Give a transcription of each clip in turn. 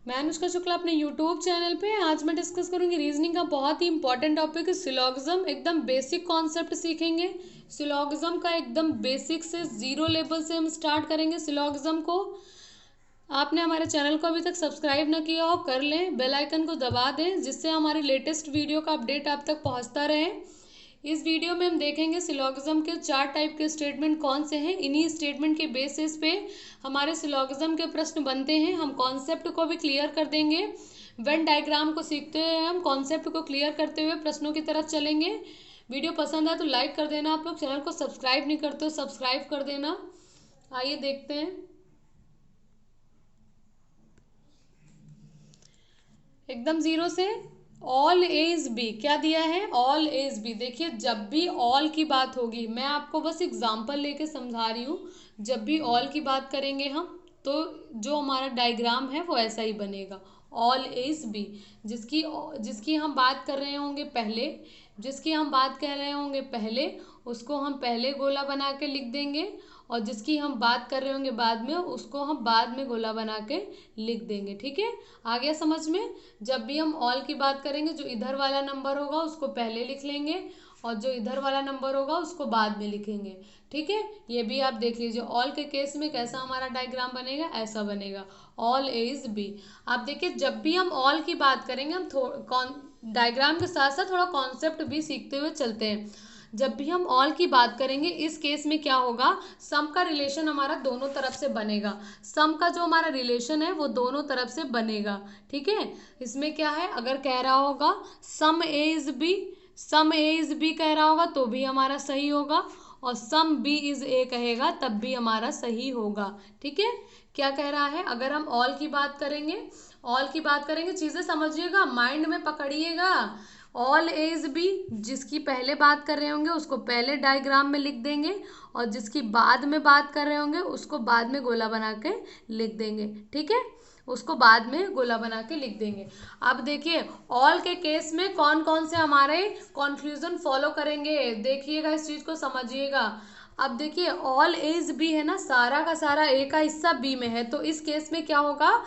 मैं अनुष्का शुक्ला अपने YouTube channel पे आज मैं डिस्कस करूंगी रीजनिंग का बहुत ही इंपॉर्टेंट टॉपिक सिलोगिज्म। एकदम बेसिक कॉन्सेप्ट सीखेंगे सिलोगिज्म का, एकदम बेसिक से जीरो लेवल से हम स्टार्ट करेंगे सिलोगिज्म को। आपने हमारे चैनल को अभी तक सब्सक्राइब ना किया हो कर लें, बेल आइकन को दबा दें जिससे हमारी लेटेस्ट वीडियो का अपडेट आप तक पहुंचता रहे। इस वीडियो में हम देखेंगे सिलोगिज्म के 4 टाइप के स्टेटमेंट कौन से हैं। इन्हीं स्टेटमेंट के बेसिस पे हमारे सिलोगिज्म के प्रश्न बनते हैं। हम कॉन्सेप्ट को भी क्लियर कर देंगे। वेन डायग्राम को सीखते हुए हम कॉन्सेप्ट को क्लियर करते हुए प्रश्नों की तरफ चलेंगे। वीडियो पसंद आए तो लाइक कर देना। आप लोग चैनल को सब्सक्राइब नहीं करते हो सब्सक्राइब कर देना। आइए देखते हैं। एकदम जीरो से ऑल ए इज बी क्या दिया है, ऑल ए इज बी। देखिए जब भी ऑल की बात होगी, मैं आपको बस एग्जांपल लेके समझा रही हूँ। जब भी ऑल की बात करेंगे हम तो जो हमारा डायग्राम है वो ऐसा ही बनेगा, ऑल ए इज बी। जिसकी जिसकी हम बात कर रहे होंगे पहले, जिसकी हम बात कर रहे होंगे पहले, उसको हम पहले गोला बना के लिख देंगे, और जिसकी हम बात कर रहे होंगे बाद में उसको हम बाद में गोला बना के लिख देंगे। ठीक है, आ गया समझ में। जब भी हम ऑल की बात करेंगे, जो इधर वाला नंबर होगा उसको पहले लिख लेंगे और जो इधर वाला नंबर होगा उसको बाद में लिखेंगे। ठीक है, ये भी आप देख लीजिए ऑल के केस में कैसा हमारा डायग्राम बनेगा, ऐसा बनेगा, ऑल ए इज बी। आप देखिए जब भी हम ऑल की बात करेंगे हम डायग्राम के साथ साथ थोड़ा कॉन्सेप्ट भी सीखते हुए चलते हैं। जब भी हम ऑल की बात करेंगे इस केस में क्या होगा, सम का रिलेशन हमारा दोनों तरफ से बनेगा। सम का जो हमारा रिलेशन है वो दोनों तरफ से बनेगा। ठीक है, इसमें क्या है, अगर कह रहा होगा some A is B, some A is B कह रहा होगा तो भी हमारा सही होगा, और सम बी इज ए कहेगा तब भी हमारा सही होगा। ठीक है, क्या कह रहा है, अगर हम ऑल की बात करेंगे, ऑल की बात करेंगे, चीजें समझिएगा, माइंड में पकड़िएगा। ऑल ए इज बी, जिसकी पहले बात कर रहे होंगे उसको पहले डायग्राम में लिख देंगे, और जिसकी बाद में बात कर रहे होंगे उसको बाद में गोला बना के लिख देंगे। ठीक है, उसको बाद में गोला बना के लिख देंगे। अब देखिए ऑल के केस में कौन कौन से हमारे कॉन्फ्यूजन फॉलो करेंगे, देखिएगा, इस चीज को समझिएगा। अब देखिए ऑल ए इज बी है ना, सारा का सारा ए का हिस्सा बी में है, तो इस केस में क्या होगा,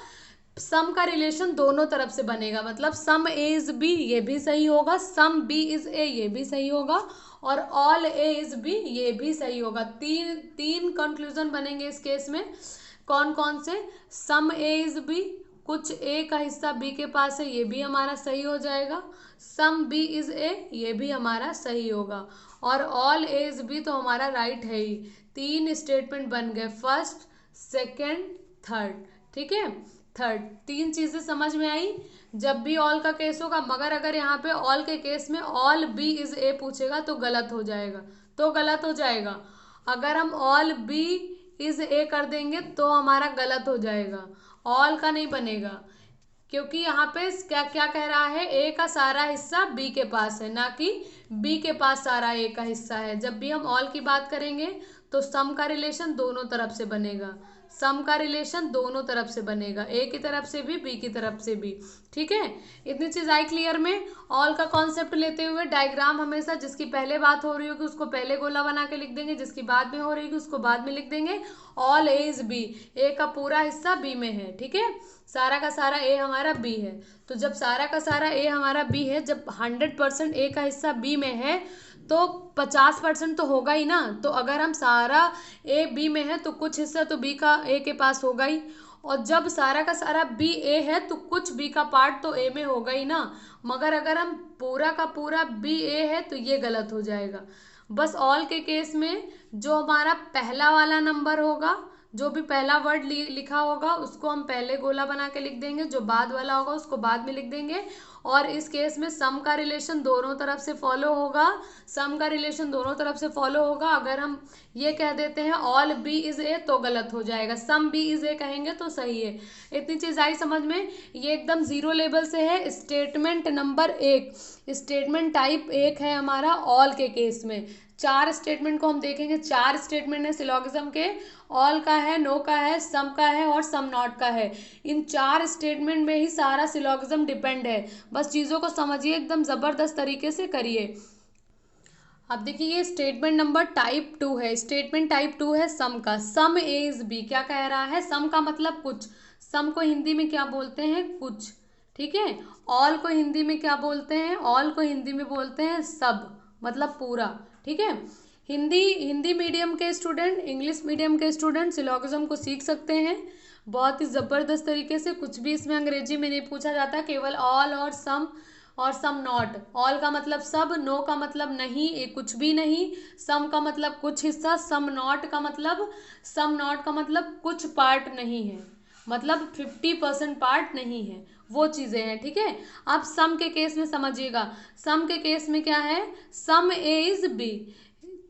सम का रिलेशन दोनों तरफ से बनेगा। मतलब सम ए इज बी ये भी सही होगा, सम बी इज ए ये भी सही होगा, और ऑल ए इज बी ये भी सही होगा। तीन तीन कंक्लूजन बनेंगे इस केस में। कौन कौन से, सम ए इज बी, कुछ ए का हिस्सा बी के पास है ये भी हमारा सही हो जाएगा, सम बी इज ए ये भी हमारा सही होगा, और ऑल ए इज बी तो हमारा राइट है ही। तीन स्टेटमेंट बन गए, फर्स्ट सेकेंड थर्ड। ठीक है, थर्ड, तीन चीजें समझ में आई। जब भी ऑल का केस होगा, मगर अगर यहाँ पे ऑल के केस में ऑल बी इज ए पूछेगा तो गलत हो जाएगा, तो गलत हो जाएगा। अगर हम ऑल बी इज ए कर देंगे तो हमारा गलत हो जाएगा, ऑल का नहीं बनेगा, क्योंकि यहाँ पे क्या क्या कह रहा है, ए का सारा हिस्सा बी के पास है, ना कि बी के पास सारा ए का हिस्सा है। जब भी हम ऑल की बात करेंगे तो सम का रिलेशन दोनों तरफ से बनेगा, सम का रिलेशन दोनों तरफ से बनेगा, ए की तरफ से भी बी की तरफ से भी। ठीक है, इतनी चीज आई क्लियर में। ऑल का कॉन्सेप्ट लेते हुए डायग्राम हमेशा जिसकी पहले बात हो रही होगी उसको पहले गोला बना के लिख देंगे, जिसकी बाद में हो रही होगी उसको बाद में लिख देंगे। All A is B, A का पूरा हिस्सा बी में है। ठीक है, सारा का सारा ए हमारा बी है, तो जब सारा का सारा ए हमारा बी है, जब 100% ए का हिस्सा बी में है तो 50% तो होगा ही ना। तो अगर हम सारा ए बी में है तो कुछ हिस्सा तो बी का ए के पास होगा ही, और जब सारा का सारा बी ए है तो कुछ बी का पार्ट तो ए में होगा ही ना। मगर अगर हम पूरा का पूरा बी ए है तो ये गलत हो जाएगा। बस ऑल के केस में जो हमारा पहला वाला नंबर होगा, जो भी पहला वर्ड लिखा होगा उसको हम पहले गोला बना के लिख देंगे, जो बाद वाला होगा उसको बाद में लिख देंगे। और इस केस में सम का रिलेशन दोनों तरफ से फॉलो होगा, सम का रिलेशन दोनों तरफ से फॉलो होगा। अगर हम ये कह देते हैं ऑल बी इज ए तो गलत हो जाएगा, सम बी इज ए कहेंगे तो सही है। इतनी चीज आई समझ में, ये एकदम जीरो लेवल से है। स्टेटमेंट नंबर 1, स्टेटमेंट टाइप 1 है हमारा ऑल के केस में। 4 स्टेटमेंट को हम देखेंगे, 4 स्टेटमेंट है सिलोगिज्म के, ऑल का है, नो का है, सम का है और सम नॉट का है। इन 4 स्टेटमेंट में ही सारा सिलोगिज्म डिपेंड है। बस चीज़ों को समझिए, एकदम ज़बरदस्त तरीके से करिए। अब देखिए ये स्टेटमेंट नंबर टाइप 2 है, स्टेटमेंट टाइप 2 है सम का। सम ए इज बी क्या कह रहा है, सम का मतलब कुछ, सम को हिंदी में क्या बोलते हैं, कुछ, ठीक है। ऑल को हिंदी में क्या बोलते हैं, ऑल को हिंदी में बोलते हैं सब, मतलब पूरा, ठीक है। हिंदी मीडियम के स्टूडेंट, इंग्लिश मीडियम के स्टूडेंट सिलोगिज्म को सीख सकते हैं बहुत ही ज़बरदस्त तरीके से। कुछ भी इसमें अंग्रेजी में नहीं पूछा जाता, केवल ऑल और सम नॉट। ऑल का मतलब सब, नो का मतलब नहीं, एक कुछ भी नहीं, सम का मतलब कुछ हिस्सा, सम नॉट का मतलब कुछ पार्ट नहीं है, मतलब 50% पार्ट नहीं है, वो चीज़ें हैं, ठीक है। अब सम के केस में समझिएगा, सम के केस में क्या है, सम ए इज बी,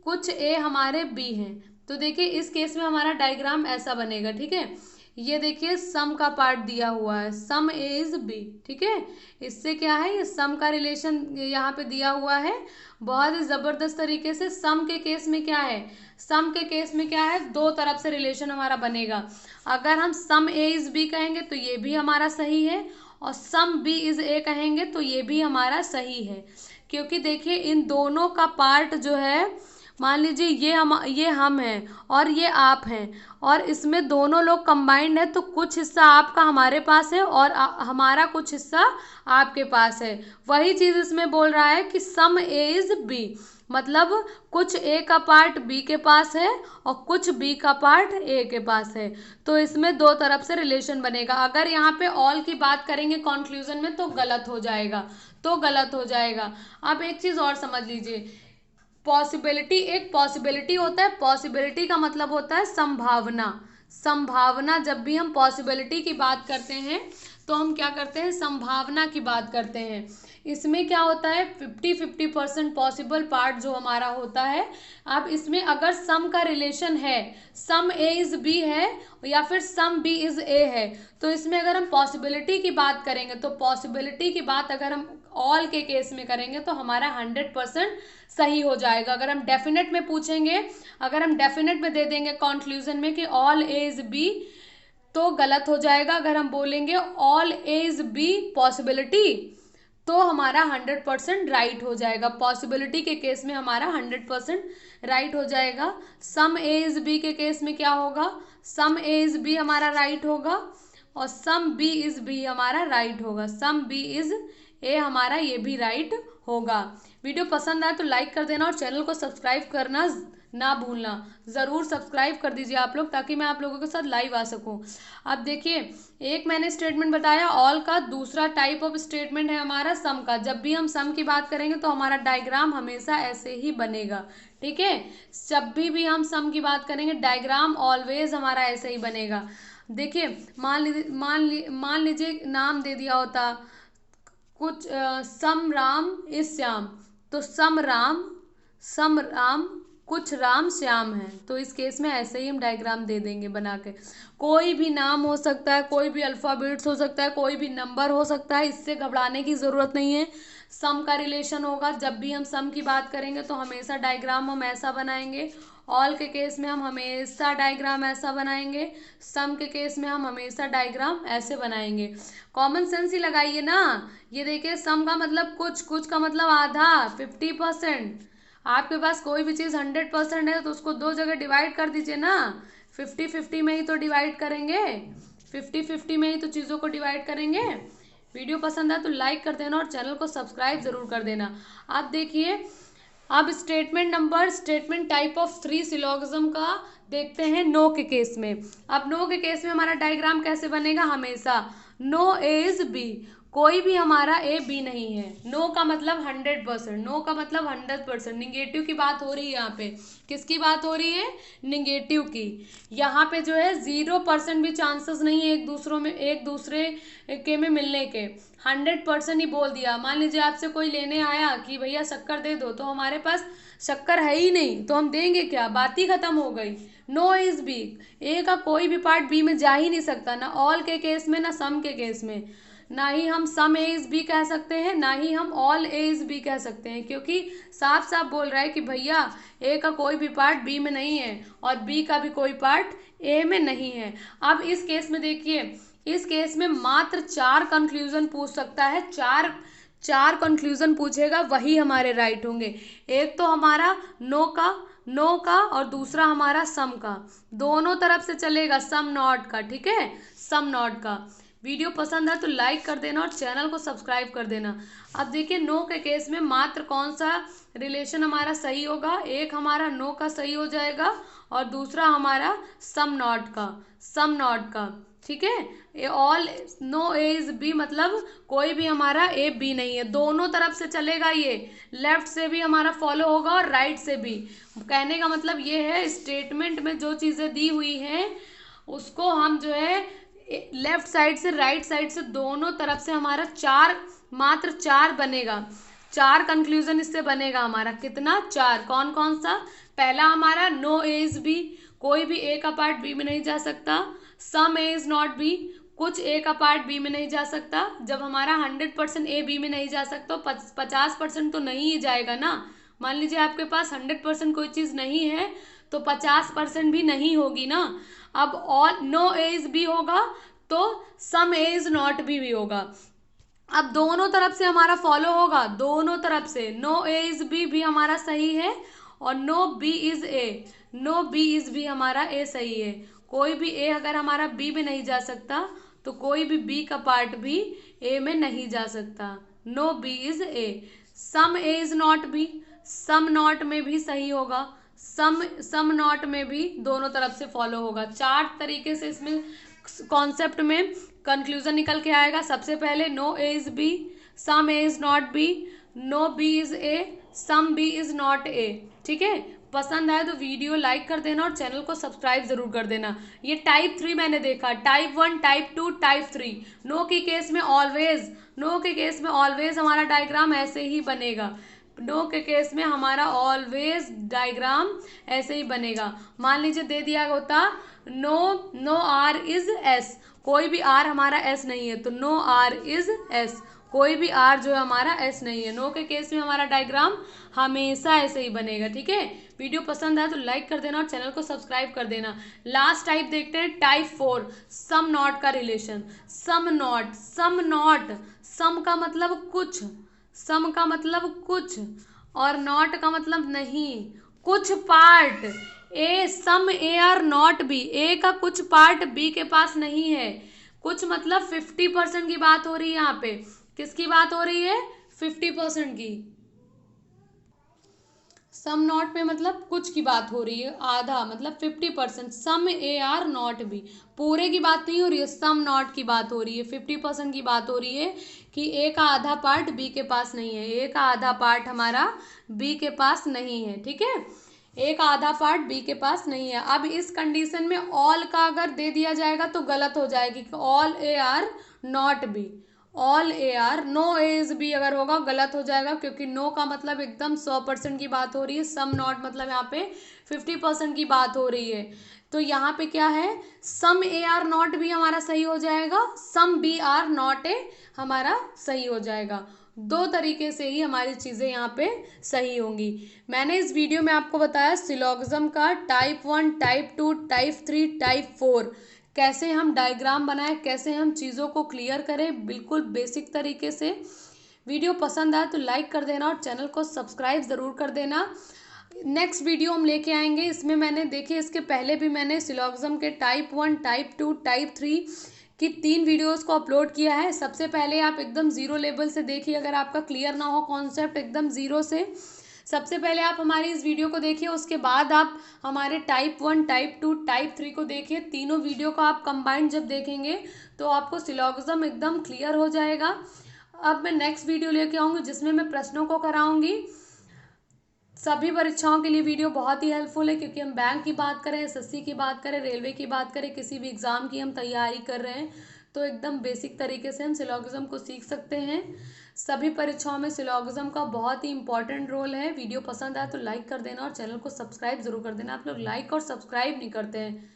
कुछ ए हमारे बी हैं। तो देखिए इस केस में हमारा डायग्राम ऐसा बनेगा, ठीक है। ये देखिए सम का पार्ट दिया हुआ है, सम ए इज बी, ठीक है। इससे क्या है, ये सम का रिलेशन यहाँ पे दिया हुआ है बहुत ही ज़बरदस्त तरीके से। सम के केस में क्या है, सम के केस में क्या है, दो तरफ से रिलेशन हमारा बनेगा। अगर हम सम ए इज बी कहेंगे तो ये भी हमारा सही है, और सम बी इज ए कहेंगे तो ये भी हमारा सही है, क्योंकि देखिए इन दोनों का पार्ट जो है, मान लीजिए ये हम हैं और ये आप हैं, और इसमें दोनों लोग कंबाइंड है, तो कुछ हिस्सा आपका हमारे पास है और हमारा कुछ हिस्सा आपके पास है। वही चीज़ इसमें बोल रहा है कि सम ए इज बी, मतलब कुछ ए का पार्ट बी के पास है और कुछ बी का पार्ट ए के पास है, तो इसमें दो तरफ से रिलेशन बनेगा। अगर यहाँ पे ऑल की बात करेंगे कंक्लूजन में तो गलत हो जाएगा। अब एक चीज़ और समझ लीजिए, पॉसिबिलिटी, एक पॉसिबिलिटी होता है, पॉसिबिलिटी का मतलब होता है संभावना। जब भी हम पॉसिबिलिटी की बात करते हैं तो हम क्या करते हैं, संभावना की बात करते हैं। इसमें क्या होता है, 50-50% पॉसिबल पार्ट जो हमारा होता है। अब इसमें अगर सम का रिलेशन है, सम ए इज बी है या फिर सम बी इज ए है, तो इसमें अगर हम पॉसिबिलिटी की बात करेंगे, तो पॉसिबिलिटी की बात अगर हम ऑल के केस में करेंगे तो हमारा 100% सही हो जाएगा। अगर हम डेफिनेट में पूछेंगे, अगर हम डेफिनेट में दे देंगे कंक्लूजन में कि ऑल ए इज बी, तो गलत हो जाएगा। अगर हम बोलेंगे all A is be possibility, तो हमारा 100% राइट हो जाएगा। पॉसिबिलिटी के केस में हमारा 100% राइट हो जाएगा। सम ए इज बी के केस में क्या होगा, सम ए इज बी हमारा राइट होगा और सम बी इज बी हमारा राइट होगा, सम बी इज ए हमारा ये भी राइट होगा। वीडियो पसंद आए तो लाइक कर देना और चैनल को सब्सक्राइब करना ना भूलना। ज़रूर सब्सक्राइब कर दीजिए आप लोग, ताकि मैं आप लोगों के साथ लाइव आ सकूं। अब देखिए, एक मैंने स्टेटमेंट बताया ऑल का, दूसरा टाइप ऑफ स्टेटमेंट है हमारा सम का। जब भी हम सम की बात करेंगे तो हमारा डायग्राम हमेशा ऐसे ही बनेगा, ठीक है। जब भी हम सम की बात करेंगे डायग्राम ऑलवेज हमारा ऐसे ही बनेगा। देखिए मान लीजिए नाम दे दिया होता कुछ, सम राम इस श्याम, तो सम राम कुछ राम श्याम है, तो इस केस में ऐसे ही हम डायग्राम दे देंगे बना के। कोई भी नाम हो सकता है, कोई भी अल्फ़ाबेट्स हो सकता है, कोई भी नंबर हो सकता है, इससे घबराने की ज़रूरत नहीं है। सम का रिलेशन होगा, जब भी हम सम की बात करेंगे तो हमेशा डायग्राम हम ऐसा बनाएंगे। ऑल के केस में हम हमेशा डायग्राम ऐसा बनाएंगे, सम के केस में हम हमेशा डायग्राम ऐसे बनाएंगे। कॉमन सेंस ही लगाइए ना। ये देखिए सम का मतलब कुछ का मतलब आधा, 50%। आपके पास कोई भी चीज़ 100% है तो उसको दो जगह डिवाइड कर दीजिए ना। 50-50 में ही तो डिवाइड करेंगे, 50-50 में ही तो चीज़ों को डिवाइड करेंगे। वीडियो पसंद आए तो लाइक कर देना और चैनल को सब्सक्राइब ज़रूर कर देना। आप देखिए, अब स्टेटमेंट टाइप ऑफ 3 सिलोगिज्म का देखते हैं नो के केस में। अब नो के केस में हमारा डायग्राम कैसे बनेगा, हमेशा नो ए इज बी, कोई भी हमारा ए बी नहीं है। नो का मतलब 100%, नो का मतलब 100%। निगेटिव की बात हो रही है यहाँ पे, किसकी बात हो रही है, निगेटिव की। यहाँ पे जो है 0% भी चांसेस नहीं है एक दूसरे के में मिलने के, 100% ही बोल दिया। मान लीजिए आपसे कोई लेने आया कि भैया शक्कर दे दो, तो हमारे पास शक्कर है ही नहीं, तो हम देंगे क्या, बात ही खत्म हो गई। नो इज बी, ए का कोई भी पार्ट बी में जा ही नहीं सकता, ना ऑल के केस में ना सम के केस में। ना ही हम सम ए इज बी कह सकते हैं, ना ही हम ऑल ए इज बी कह सकते हैं, क्योंकि साफ साफ बोल रहा है कि भैया ए का कोई भी पार्ट बी में नहीं है और बी का भी कोई पार्ट ए में नहीं है। अब इस केस में देखिए, इस केस में मात्र 4 कंक्लूजन पूछ सकता है, चार कंक्लूजन पूछेगा, वही हमारे राइट होंगे। एक तो हमारा नो का नो का और दूसरा हमारा सम का, दोनों तरफ से चलेगा, सम नॉट का, ठीक है, सम नॉट का। वीडियो पसंद है तो लाइक कर देना और चैनल को सब्सक्राइब कर देना। अब देखिए नो के केस में मात्र कौन सा रिलेशन हमारा सही होगा, एक हमारा नो का सही हो जाएगा और दूसरा हमारा सम नॉट का, सम नॉट का, ठीक है। A all no A is B मतलब कोई भी हमारा ए बी नहीं है, दोनों तरफ से चलेगा, ये लेफ्ट से भी हमारा फॉलो होगा और राइट से भी। कहने का मतलब ये है स्टेटमेंट में जो चीज़ें दी हुई हैं उसको हम जो है लेफ्ट साइड से राइट साइड से दोनों तरफ से हमारा चार, मात्र चार बनेगा, चार कंक्लूजन इससे बनेगा हमारा, कितना, चार। कौन कौन सा, पहला हमारा नो ए इज बी, कोई भी ए का पार्ट बी में नहीं जा सकता। सम ए इज नॉट बी, कुछ ए का पार्ट बी में नहीं जा सकता। जब हमारा 100% ए बी में नहीं जा सकता, 50% तो नहीं ही जाएगा ना। मान लीजिए आपके पास 100% कोई चीज़ नहीं है तो 50% भी नहीं होगी ना। अब all no A is B होगा तो some A is not B भी होगा। अब दोनों तरफ से हमारा फॉलो होगा, दोनों तरफ से नो ए इज बी भी हमारा सही है और no B is A, no B is B हमारा ए सही है। कोई भी ए अगर हमारा बी में नहीं जा सकता तो कोई भी बी का पार्ट भी ए में नहीं जा सकता, no B is A. Some A is not B, some not में भी सही होगा, सम नॉट में भी दोनों तरफ से फॉलो होगा। चार तरीके से इसमें कॉन्सेप्ट में कंक्लूजन निकल के आएगा। सबसे पहले no A is B, some A is not B, no B is A, some B is not A, ठीक है। पसंद आए तो वीडियो लाइक कर देना और चैनल को सब्सक्राइब जरूर कर देना। ये टाइप 3 मैंने देखा, टाइप 1, टाइप 2, टाइप 3। नो के केस में ऑलवेज, नो के केस में ऑलवेज हमारा डायग्राम ऐसे ही बनेगा, नो के केस में हमारा ऑलवेज डायग्राम ऐसे ही बनेगा। मान लीजिए दे दिया होता नो आर इज एस, कोई भी आर हमारा एस नहीं है तो नो आर इज एस, कोई भी आर जो है हमारा एस नहीं है। नो के केस में हमारा डायग्राम हमेशा ऐसे ही बनेगा, ठीक है। वीडियो पसंद आए तो लाइक कर देना और चैनल को सब्सक्राइब कर देना। लास्ट टाइप देखते हैं, टाइप 4, सम नॉट का रिलेशन। Some not, some not, some का मतलब कुछ, सम का मतलब कुछ और नॉट का मतलब नहीं, कुछ part. A some A are not B, A का कुछ पार्ट बी के पास नहीं है। कुछ मतलब 50% की बात हो रही है यहाँ पे। किसकी बात हो रही है, 50% की। सम नॉट में मतलब कुछ की बात हो रही है, आधा मतलब 50%। सम ए आर नॉट बी, पूरे की बात नहीं हो रही है, सम नॉट की बात हो रही है, 50% की बात हो रही है कि ए का आधा पार्ट बी के पास नहीं है, ए का आधा पार्ट हमारा बी के पास नहीं है, ठीक है। एक आधा पार्ट बी के पास नहीं है। अब इस कंडीशन में ऑल का अगर दे दिया जाएगा तो गलत हो जाएगी, all A are not B, all A are, no A is B अगर होगा गलत हो जाएगा, क्योंकि नो का मतलब एकदम 100% की बात हो रही है, सम नॉट मतलब यहाँ पे 50% की बात हो रही है। तो यहाँ पे क्या है, some A are not B हमारा सही हो जाएगा, some B are not A हमारा सही हो जाएगा। दो तरीके से ही हमारी चीज़ें यहाँ पे सही होंगी। मैंने इस वीडियो में आपको बताया सिलोगिज्म का टाइप 1, टाइप 2, टाइप 3, टाइप 4, कैसे हम डायग्राम बनाएं, कैसे हम चीज़ों को क्लियर करें बिल्कुल बेसिक तरीके से। वीडियो पसंद आए तो लाइक कर देना और चैनल को सब्सक्राइब ज़रूर कर देना। नेक्स्ट वीडियो हम लेके आएंगे, इसमें मैंने देखिए इसके पहले भी मैंने सिलोगिज्म के टाइप 1, टाइप 2, टाइप 3 की 3 वीडियोस को अपलोड किया है। सबसे पहले आप एकदम ज़ीरो लेवल से देखिए, अगर आपका क्लियर ना हो कॉन्सेप्ट एकदम ज़ीरो से, सबसे पहले आप हमारी इस वीडियो को देखिए, उसके बाद आप हमारे टाइप 1, टाइप 2, टाइप 3 को देखिए। तीनों वीडियो को आप कंबाइंड जब देखेंगे तो आपको सिलोगिज्म एकदम क्लियर हो जाएगा। अब मैं नेक्स्ट वीडियो लेके आऊँगी जिसमें मैं प्रश्नों को कराऊँगी। सभी परीक्षाओं के लिए वीडियो बहुत ही हेल्पफुल है, क्योंकि हम बैंक की बात करें, एसएससी की बात करें, रेलवे की बात करें, किसी भी एग्ज़ाम की हम तैयारी कर रहे हैं तो एकदम बेसिक तरीके से हम सिलोगिज्म को सीख सकते हैं। सभी परीक्षाओं में सिलोगिज्म का बहुत ही इंपॉर्टेंट रोल है। वीडियो पसंद आए तो लाइक कर देना और चैनल को सब्सक्राइब जरूर कर देना। आप लोग लाइक और सब्सक्राइब नहीं करते हैं।